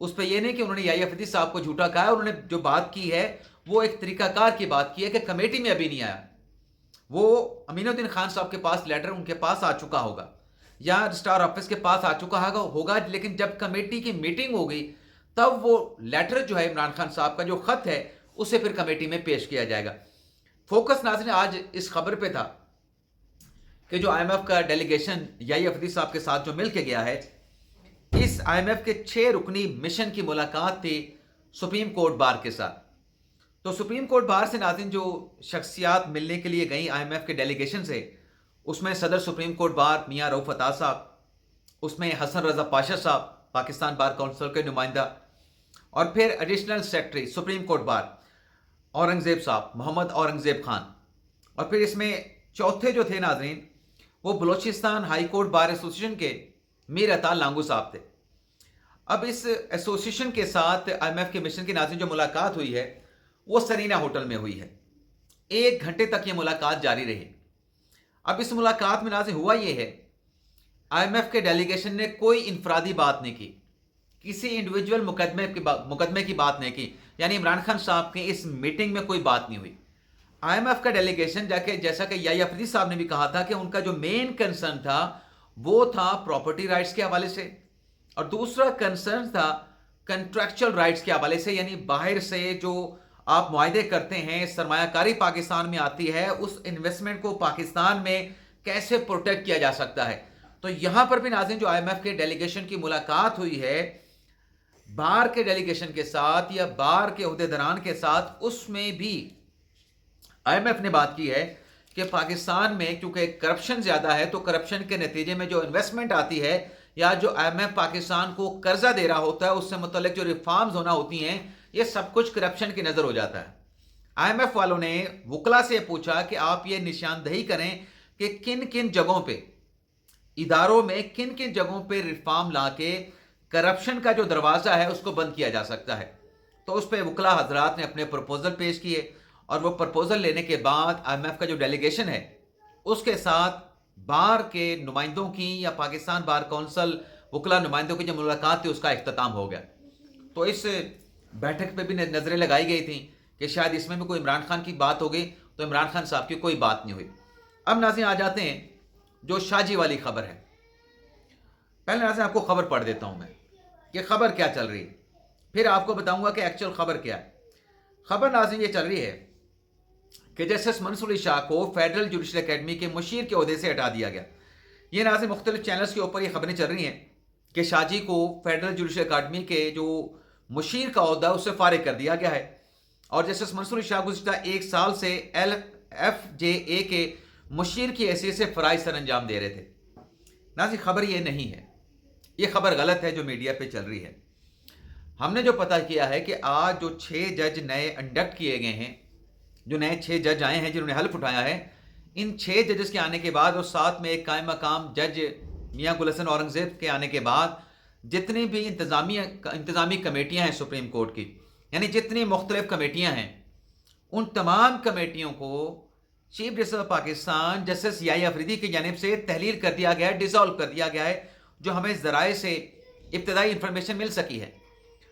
اس پہ یہ نہیں کہ انہوں نے یحییٰ افریدی صاحب کو جھوٹا کہا ہے. انہوں نے جو بات کی ہے وہ ایک طریقہ کار کی بات کی ہے کہ کمیٹی میں ابھی نہیں آیا. وہ امین الدین خان صاحب کے پاس لیٹر ان کے پاس آ چکا ہوگا یا رجسٹرار آفس کے پاس آ چکا ہوگا, لیکن جب کمیٹی کی میٹنگ ہو گئی تب وہ لیٹر جو ہے عمران خان صاحب کا جو خط ہے اسے پھر کمیٹی میں پیش کیا جائے گا. فوکس ناظرین آج اس خبر پہ تھا کہ جو آئی ایم ایف کا ڈیلیگیشن یحییٰ افریدی صاحب کے ساتھ جو مل کے گیا ہے, اس آئی ایم ایف کے 6 رکنی مشن کی ملاقات تھی سپریم کورٹ بار کے ساتھ. تو سپریم کورٹ بار سے ناظرین جو شخصیات ملنے کے لیے گئیں آئی ایم ایف کے ڈیلیگیشن سے, اس میں صدر سپریم کورٹ بار میاں رؤف عطا صاحب, اس میں حسن رضا پاشا صاحب پاکستان بار کونسل کے نمائندہ, اور پھر additional secretary supreme court bar Aurangzeb صاحب, محمد اورنگزیب خان, اور پھر اس میں چوتھے جو تھے ناظرین وہ Balochistan high court bar association کے میر عطا لانگو صاحب تھے. اب اس ایسوسیشن کے ساتھ آئی ایم ایف کے مشن کی ناظرین جو ملاقات ہوئی ہے وہ سرینا ہوٹل میں ہوئی ہے. 1 گھنٹے تک یہ ملاقات جاری رہی. اب اس ملاقات میں ناظرین ہوا یہ ہے, آئی ایم ایف کے ڈیلیگیشن نے کوئی انفرادی بات نہیں کی, کسی انڈیویجول مقدمے کی بات نہیں کی, یعنی عمران خان صاحب کی اس میٹنگ میں کوئی بات نہیں ہوئی. آئی ایم ایف کا ڈیلیگیشن جیسا کہ یحییٰ افریدی صاحب نے بھی کہا تھا کہ ان کا جو مین کنسرن تھا وہ تھا پراپرٹی رائٹس کے حوالے سے, اور دوسرا کنسرن تھا کنٹریکچل رائٹس کے حوالے سے, یعنی باہر سے جو آپ معاہدے کرتے ہیں, سرمایہ کاری پاکستان میں آتی ہے, اس انویسٹمنٹ کو پاکستان میں کیسے پروٹیکٹ کیا جا سکتا ہے. تو یہاں پر بھی ناظرین جو آئی ایم ایف کے ڈیلیگیشن کی ملاقات ہوئی ہے بار کے ڈیلیگیشن کے ساتھ یا بار کے عہدیداران کے ساتھ, اس میں بھی آئی ایم ایف نے بات کی ہے کہ پاکستان میں کیونکہ کرپشن زیادہ ہے تو کرپشن کے نتیجے میں جو انویسٹمنٹ آتی ہے یا جو آئی ایم ایف پاکستان کو قرضہ دے رہا ہوتا ہے اس سے متعلق جو ریفارمز ہونا ہوتی ہیں یہ سب کچھ کرپشن کی نظر ہو جاتا ہے. آئی ایم ایف والوں نے وکلا سے پوچھا کہ آپ یہ نشاندہی کریں کہ کن کن جگہوں پہ اداروں میں کن کن جگہوں پہ ریفارم لا کے کرپشن کا جو دروازہ ہے اس کو بند کیا جا سکتا ہے. تو اس پہ وکلا حضرات نے اپنے پروپوزل پیش کیے, اور وہ پروپوزل لینے کے بعد آئی ایم ایف کا جو ڈیلیگیشن ہے اس کے ساتھ بار کے نمائندوں کی یا پاکستان بار کونسل وکلا نمائندوں کی جو ملاقات تھی اس کا اختتام ہو گیا. تو اس بیٹھک پہ بھی نظریں لگائی گئی تھیں کہ شاید اس میں بھی کوئی عمران خان کی بات ہوگی, تو عمران خان صاحب کی کوئی بات نہیں ہوئی. اب ناظرین آ جاتے ہیں جو شاہ جی والی خبر ہے. پہلے ناظرین آپ کو خبر پڑھ دیتا ہوں میں کہ خبر کیا چل رہی ہے, پھر آپ کو بتاؤں گا کہ ایکچوئل خبر کیا ہے. خبر ناظرین یہ چل رہی ہے کہ جسٹس منصور علی شاہ کو فیڈرل جوڈیشل اکیڈمی کے مشیر کے عہدے سے ہٹا دیا گیا. یہ ناظرین مختلف چینلز کے اوپر یہ خبریں چل رہی ہیں کہ شاہ جی کو فیڈرل جوڈیشل اکیڈمی کے جو مشیر کا عہدہ اس سے فارغ کر دیا گیا ہے, اور جسٹس منصور علی شاہ گزشتہ 1 سال سے LFJA کے مشیر کی حیثیت سے فرائض سر انجام دے رہے تھے. ناظرین خبر یہ نہیں ہے, یہ خبر غلط ہے جو میڈیا پہ چل رہی ہے. ہم نے جو پتہ کیا ہے کہ آج جو 6 جج نئے انڈکٹ کیے گئے ہیں, جو نئے 6 جج آئے ہیں جنہوں نے حلف اٹھایا ہے, ان 6 ججز کے آنے کے بعد اور ساتھ میں ایک قائم مقام جج میاں گل حسن اورنگزیب کے آنے کے بعد جتنی بھی انتظامی کمیٹیاں ہیں سپریم کورٹ کی, یعنی جتنی مختلف کمیٹیاں ہیں, ان تمام کمیٹیوں کو chief justice of Pakistan justice Yahya Afridi کی جانب سے تحلیل کر دیا گیا ہے, ڈیزالو کر دیا گیا ہے, جو ہمیں ذرائع سے ابتدائی انفارمیشن مل سکی ہے.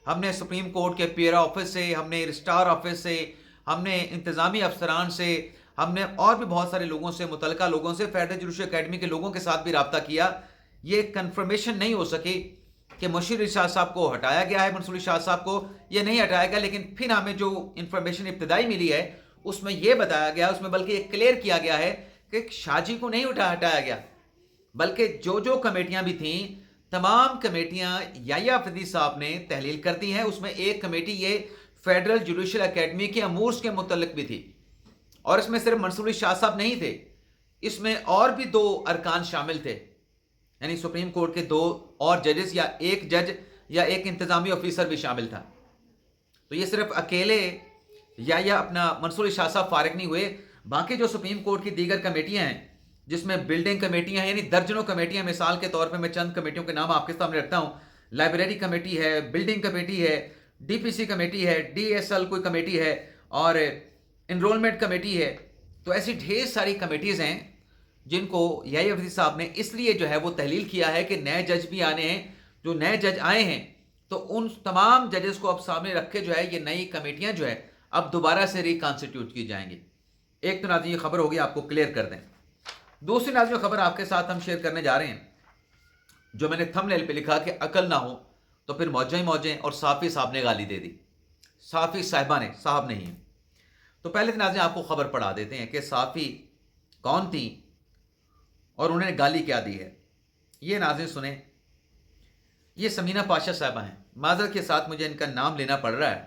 ہم نے سپریم کورٹ کے پیرا آفس سے, ہم نے رجسٹرار آفس سے, ہم نے انتظامی افسران سے, ہم نے اور بھی بہت سارے لوگوں سے, متعلقہ لوگوں سے, فیڈرل جوڈیشل اکیڈمی کے لوگوں کے ساتھ بھی رابطہ کیا. یہ کنفرمیشن نہیں ہو سکی کہ مشیر علی شاہ صاحب کو ہٹایا گیا ہے, منصور علی شاہ صاحب کو یہ نہیں ہٹایا گیا. لیکن پھر ہمیں جو انفارمیشن ابتدائی ملی ہے اس میں یہ بتایا گیا, اس میں بلکہ یہ کلیئر کیا گیا ہے کہ شاہ جی کو نہیں ہٹایا گیا, بلکہ جو کمیٹیاں بھی تھیں تمام کمیٹیاں یحییٰ افریدی صاحب نے تحلیل کر دی ہیں. اس میں ایک کمیٹی یہ فیڈرل جوڈیشل اکیڈمی کے امورز کے متعلق بھی تھی, اور اس میں صرف منصور علی شاہ صاحب نہیں تھے, اس میں اور بھی 2 ارکان شامل تھے, یعنی سپریم کورٹ کے 2 اور ججز یا ایک جج یا ایک انتظامی آفیسر بھی شامل تھا. تو یہ صرف اکیلے یا اپنا منصور علی شاہ صاحب فارغ نہیں ہوئے, باقی جو سپریم کورٹ کی دیگر کمیٹیاں ہیں جس میں بلڈنگ کمیٹیاں ہیں, یعنی درجنوں کمیٹیاں, مثال کے طور پہ میں چند کمیٹیوں کے نام آپ کے سامنے رکھتا ہوں. لائبریری کمیٹی ہے, بلڈنگ کمیٹی ہے, DPC کمیٹی ہے, DSL کوئی کمیٹی ہے, اور انرولمنٹ کمیٹی ہے. تو ایسی ڈھیر ساری کمیٹیز ہیں جن کو یحییٰ افریدی صاحب نے اس لیے جو ہے وہ تحلیل کیا ہے کہ نئے جج بھی آنے ہیں. جو نئے جج آئے ہیں تو ان تمام ججز کو اب سامنے رکھ کے جو ہے یہ نئی کمیٹیاں جو ہے اب دوبارہ سے ریکانسٹیٹیوٹ کی جائیں گی. ایک تو ناظرین یہ خبر ہوگی, آپ کو کلیئر کر دیں. دوسری ناظرین خبر آپ کے ساتھ ہم شیئر کرنے جا رہے ہیں, جو میں نے تھم نیل پہ لکھا کہ عقل نہ ہو تو پھر موجیں ہی موجیں, اور صافی صاحب نے گالی دے دی. صافی صاحبہ نے, صاحب نہیں ہے. تو پہلے تو ناظرین آپ کو خبر پڑھا دیتے ہیں کہ صافی کون تھی اور انہوں نے گالی کیا دی ہے. یہ ناظرین سنیں, یہ سمینہ پاشا صاحبہ ہیں. معذرت کے ساتھ مجھے ان کا نام لینا پڑ رہا ہے,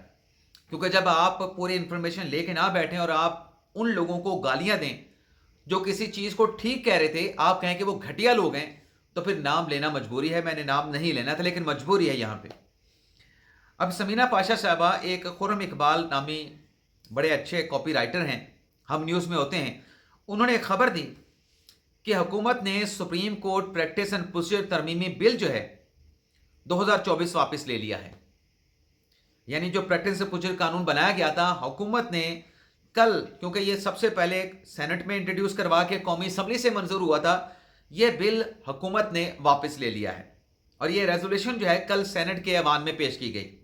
کیونکہ جب آپ پوری انفارمیشن لے کے نہ بیٹھیں اور آپ ان لوگوں کو گالیاں دیں جو کسی چیز کو ٹھیک کہہ رہے تھے, آپ کہیں کہ وہ گھٹیا لوگ ہیں, تو پھر نام لینا مجبوری ہے. میں نے نام نہیں لینا تھا لیکن مجبوری ہے یہاں پہ. اب سمینہ پاشا صاحبہ ایک خرم اقبال نامی بڑے اچھے کاپی رائٹر ہیں, ہم نیوز میں ہوتے ہیں. انہوں نے ایک خبر دی کہ حکومت نے supreme court practice and procedure ترمیمی بل جو ہے 2024 واپس لے لیا ہے. یعنی جو پریکٹس اینڈ پروسیجر قانون بنایا گیا تھا, حکومت نے کل, کیونکہ یہ سب سے پہلے سینٹ میں انٹروڈیوس کروا کے قومی اسمبلی سے منظور ہوا تھا, یہ بل حکومت نے واپس لے لیا ہے اور یہ ریزولوشن جو ہے کل سینٹ کے ایوان میں پیش کی گئی.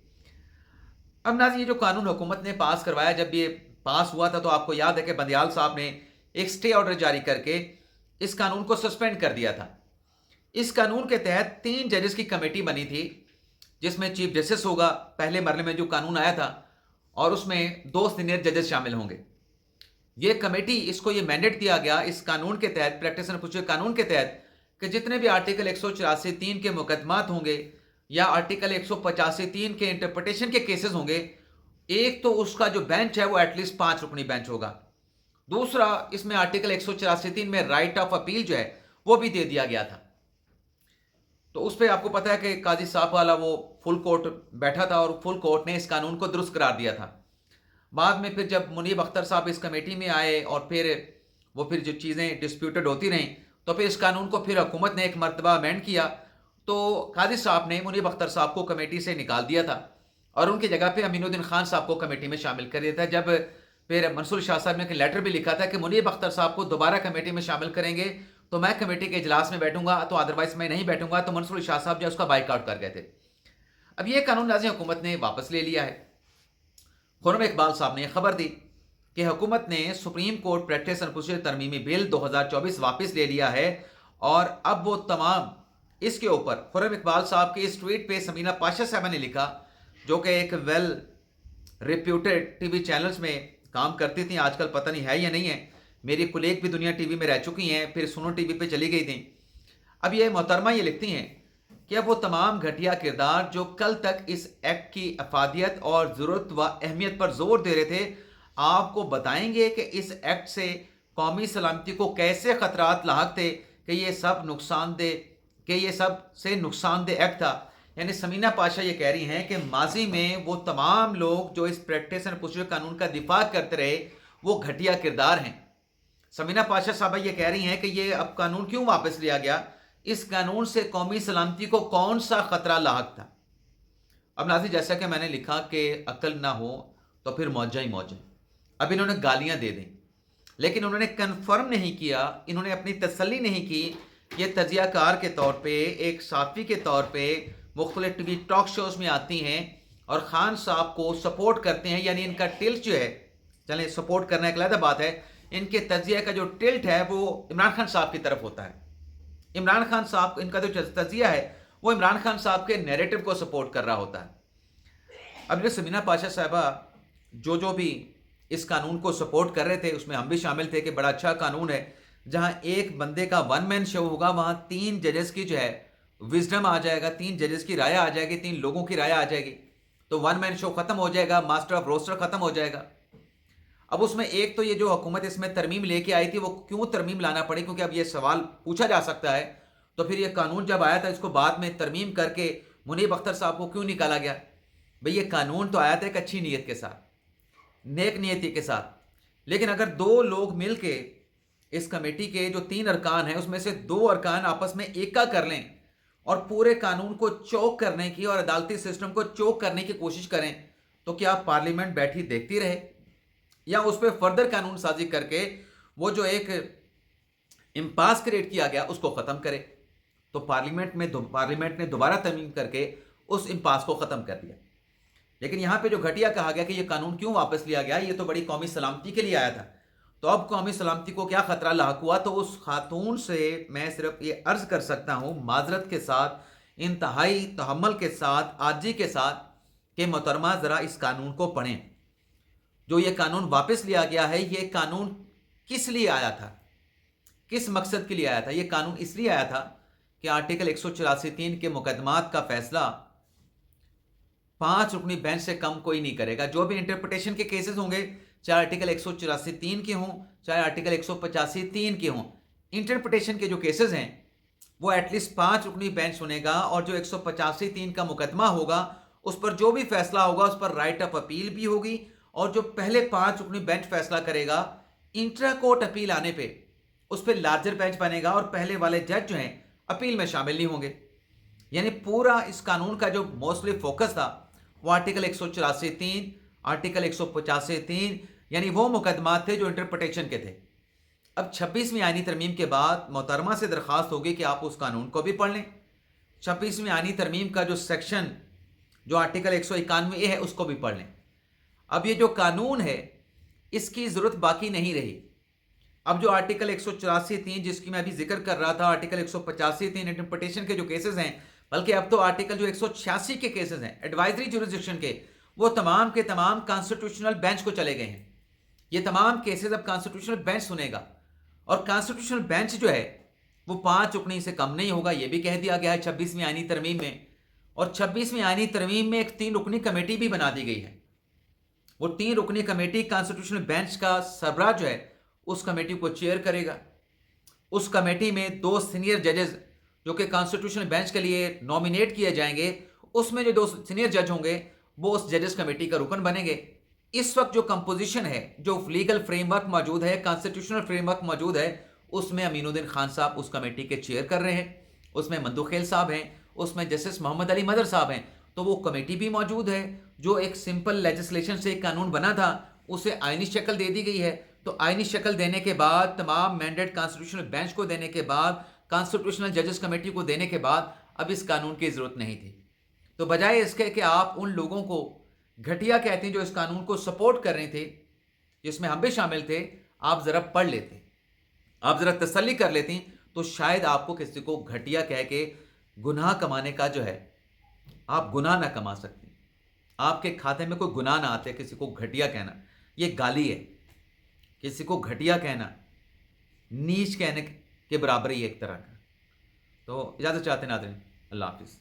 اب ناظرین یہ جو قانون حکومت نے پاس کروایا, جب یہ پاس ہوا تھا تو آپ کو یاد ہے کہ بندیال صاحب نے ایک سٹے آرڈر جاری کر کے اس قانون کو سسپینڈ کر دیا تھا. اس قانون کے تحت 3 ججز کی کمیٹی بنی تھی, جس میں چیف جسٹس ہوگا, پہلے مرحلے میں جو قانون آیا تھا, اور اس میں 2 سینئر ججز شامل ہوں گے. یہ کمیٹی, اس کو یہ مینڈیٹ دیا گیا اس قانون کے تحت, پریکٹس اینڈ پروسیجر قانون کے تحت, کہ جتنے بھی آرٹیکل 184(3) کے مقدمات ہوں گے یا آرٹیکل 185(3) کے انٹرپریٹیشن کے کیسز ہوں گے, ایک تو اس کا جو بینچ ہے وہ ایٹ لیسٹ 5 رکنی بینچ ہوگا. دوسرا, اس میں آرٹیکل 184(3) میں رائٹ آف اپیل جو ہے وہ بھی دے دیا گیا تھا. تو اس پہ آپ کو پتا ہے کہ قاضی صاحب والا وہ فل کورٹ بیٹھا تھا اور فل کورٹ نے اس قانون کو درست قرار دیا تھا. بعد میں پھر جب منیب اختر صاحب اس کمیٹی میں آئے اور پھر جو چیزیں ڈسپیوٹڈ ہوتی رہیں, تو پھر اس قانون کو پھر حکومت نے ایک مرتبہ امینڈ کیا. تو قاضی صاحب نے منیب اختر صاحب کو کمیٹی سے نکال دیا تھا اور ان کی جگہ پہ امین الدین خان صاحب کو کمیٹی میں شامل کر دیا تھا. جب پھر منصور شاہ صاحب نے ایک لیٹر بھی لکھا تھا کہ منیب اختر صاحب کو دوبارہ کمیٹی میں شامل کریں گے تو میں کمیٹی کے اجلاس میں بیٹھوں گا, تو ادروائز میں نہیں بیٹھوں گا. تو منصور شاہ صاحب جو اس کا بائیک آؤٹ کر گئے تھے. اب یہ قانون نازی حکومت نے واپس لے لیا ہے. خرم اقبال صاحب نے یہ خبر دی کہ حکومت نے supreme court practice and procedure ترمیمی بل 2024 واپس لے لیا ہے, اور اب وہ تمام اس کے اوپر خرم اقبال صاحب کے اس ٹویٹ پہ سمینہ پاشا صاحبہ نے لکھا, جو کہ ایک well reputed T V channels میں کام کرتی تھیں, آج کل پتہ نہیں ہے یا نہیں ہے. میری کلیگ بھی دنیا ٹی وی میں رہ چکی ہیں, پھر سنو ٹی وی پہ چلی گئی تھیں. اب یہ محترمہ یہ لکھتی ہیں کہ اب وہ تمام گھٹیا کردار جو کل تک اس ایکٹ کی افادیت اور ضرورت و اہمیت پر زور دے رہے تھے, آپ کو بتائیں گے کہ اس ایکٹ سے قومی سلامتی کو کیسے خطرات لاحق تھے, کہ یہ سب سے نقصان دہ ایکٹ تھا. یعنی سمینہ پاشا یہ کہہ رہی ہیں کہ ماضی میں وہ تمام لوگ جو اس پریکٹس اینڈ پروسیجر قانون کا دفاع کرتے رہے وہ گھٹیا کردار ہیں. سمینہ پاشا صاحبہ یہ کہہ رہی ہیں کہ یہ اب قانون کیوں واپس لیا گیا, اس قانون سے قومی سلامتی کو کون سا خطرہ لاحق تھا. اب ناظرین جیسا کہ میں نے لکھا کہ عقل نہ ہو تو پھر موجہ ہی موجہ. اب انہوں نے گالیاں دے دیں, لیکن انہوں نے کنفرم نہیں کیا, انہوں نے اپنی تسلی نہیں کی. یہ تجزیہ کار کے طور پہ, ایک صحافی کے طور پہ مختلف ٹی وی ٹاک شوز میں آتی ہیں اور خان صاحب کو سپورٹ کرتے ہیں. یعنی ان کا ٹلٹ جو ہے, چلیں سپورٹ کرنا ایک علیحدہ بات ہے, ان کے تجزیہ کا جو ٹلٹ ہے وہ عمران خان صاحب کی طرف ہوتا ہے. عمران خان صاحب, ان کا جو تجزیہ ہے وہ عمران خان صاحب کے نیریٹو کو سپورٹ کر رہا ہوتا ہے. اب یہ سمینہ پاشا صاحبہ جو بھی اس قانون کو سپورٹ کر رہے تھے, اس میں ہم بھی شامل تھے کہ بڑا اچھا قانون ہے, جہاں ایک بندے کا 1 مین شو ہوگا, وہاں 3 ججز کی جو ہے وزڈم آ جائے گا, 3 ججز کی رائے آ جائے گی, 3 لوگوں کی رائے آ جائے گی, تو 1 مین شو ختم ہو جائے گا, ماسٹر آف روسٹر ختم ہو جائے گا. اب اس میں ایک تو یہ جو حکومت اس میں ترمیم لے کے آئی تھی, وہ کیوں ترمیم لانا پڑی, کیونکہ اب یہ سوال پوچھا جا سکتا ہے, تو پھر یہ قانون جب آیا تھا اس کو بعد میں ترمیم کر کے منیب اختر صاحب کو کیوں نکالا گیا. بھئی یہ قانون تو آیا تھا ایک اچھی نیت کے ساتھ, نیک نیتی کے ساتھ, لیکن اگر 2 لوگ مل کے اس کمیٹی کے جو 3 ارکان ہیں اس میں سے 2 ارکان آپس میں ایکا کر لیں اور پورے قانون کو چوک کرنے کی اور عدالتی سسٹم کو چوک کرنے کی کوشش کریں, تو کیا پارلیمنٹ بیٹھی دیکھتی رہے, یا اس پہ فردر قانون سازی کر کے وہ جو ایک امپاس کریٹ کیا گیا اس کو ختم کرے. تو پارلیمنٹ نے دوبارہ ترمیم کر کے اس امپاس کو ختم کر دیا۔ لیکن یہاں پہ جو گھٹیا کہا گیا کہ یہ قانون کیوں واپس لیا گیا، یہ تو بڑی قومی سلامتی کے لیے آیا تھا، تو اب قومی سلامتی کو کیا خطرہ لاحق ہوا؟ تو اس خاتون سے میں صرف یہ عرض کر سکتا ہوں معذرت کے ساتھ، انتہائی تحمل کے ساتھ، عاجزی کے ساتھ، کہ محترمہ ذرا اس قانون کو پڑھیں۔ جو یہ قانون واپس لیا گیا ہے، یہ قانون کس لیے آیا تھا، کس مقصد کے لیے آیا تھا؟ یہ قانون اس لیے آیا تھا کہ آرٹیکل 184(3) کے مقدمات کا فیصلہ 5 رکنی بینچ سے کم کوئی نہیں کرے گا۔ جو بھی انٹرپریٹیشن کے کیسز ہوں گے، چاہے آرٹیکل 184(3) کے ہوں، چاہے آرٹیکل 185(3) کے ہوں، انٹرپریٹیشن کے جو کیسز ہیں وہ ایٹ لیسٹ 5 رکنی بینچ سنے گا، اور جو 185(3) کا مقدمہ ہوگا اس پر جو بھی فیصلہ ہوگا اس پر رائٹ آف اپیل بھی ہوگی، اور جو پہلے 5 رکنی بینچ فیصلہ کرے گا، انٹرا کورٹ اپیل آنے پہ اس پہ لارجر بینچ بنے گا، اور پہلے والے جج جو ہیں اپیل میں شامل نہیں ہوں گے۔ یعنی پورا اس قانون کا جو موسٹلی فوکس تھا وہ آرٹیکل 184(3), آرٹیکل 185(3) یعنی وہ مقدمات تھے جو انٹرپریٹیشن کے تھے۔ اب 26ویں آئینی ترمیم کے بعد محترمہ سے درخواست ہوگی کہ آپ اس قانون کو بھی پڑھ لیں، 26ویں آئینی ترمیم کا جو سیکشن جو آرٹیکل 191(a) ہے اس کو بھی پڑھ لیں۔ اب یہ جو قانون ہے اس کی ضرورت باقی نہیں رہی۔ اب جو آرٹیکل 184(3) جس کی میں ابھی ذکر کر رہا تھا، آرٹیکل 185(3) انٹرپریٹیشن کے جو کیسز ہیں، بلکہ اب تو آرٹیکل جو 186 کے کیسز ہیں ایڈوائزری جورسڈکشن کے، وہ تمام کے تمام کانسٹیٹیوشنل بینچ کو چلے گئے ہیں۔ یہ تمام کیسز اب کانسٹیٹیوشنل بینچ سنے گا، اور کانسٹیٹیوشنل بینچ جو ہے وہ 5 رکنی سے کم نہیں ہوگا، یہ بھی کہہ دیا گیا ہے 26ویں آئینی ترمیم میں۔ اور 26ویں آئینی ترمیم میں ایک 3 رکنی کمیٹی بھی بنا دی گئی ہے۔ وہ 3 رکنی کمیٹی کانسٹیٹیوشنل بینچ کا سربراہ جو ہے اس کمیٹی کو چیئر کرے گا۔ اس کمیٹی میں 2 سینئر ججز جو کہ کانسٹیٹیوشنل بینچ کے لیے نومینیٹ کیے جائیں گے، اس میں جو 2 سینئر جج ہوں گے وہ اس ججز کمیٹی کا رکن بنیں گے۔ اس وقت جو کمپوزیشن ہے، جو لیگل فریم ورک موجود ہے، کانسٹیٹیوشنل فریم ورک موجود ہے، اس میں امین الدین خان صاحب اس کمیٹی کے چیئر کر رہے ہیں، اس میں مندو خیل صاحب ہیں، اس میں جسٹس محمد علی مدر صاحب ہیں۔ تو وہ کمیٹی بھی موجود ہے۔ جو ایک سمپل لیجسلیشن سے ایک قانون بنا تھا اسے آئینی شکل دے دی گئی ہے۔ تو آئینی شکل دینے کے بعد، تمام مینڈیٹ کانسٹیٹیوشنل بینچ کو دینے کے بعد، کانسٹیٹیوشنل ججز کمیٹی کو دینے کے بعد، اب اس قانون کی ضرورت نہیں تھی۔ تو بجائے اس کے کہ آپ ان لوگوں کو گھٹیا کہتے ہیں جو اس قانون کو سپورٹ کر رہے تھے، جس میں ہم بھی شامل تھے، آپ ذرا پڑھ لیتے، آپ ذرا تسلی کر لیتی، تو شاید آپ کو کسی کو گھٹیا کہہ کے گناہ کمانے کا جو ہے، آپ گناہ نہ کما سکتے۔ آپ کے کھاتے میں کوئی گناہ نہ آتے کسی کو گھٹیا کہنا، یہ گالی ہے۔ کسی کو گھٹیا کہنا نیچ کہنے کے برابر ہی ایک طرح کا۔ تو اجازت چاہتے ہیں ناظرین، اللہ حافظ۔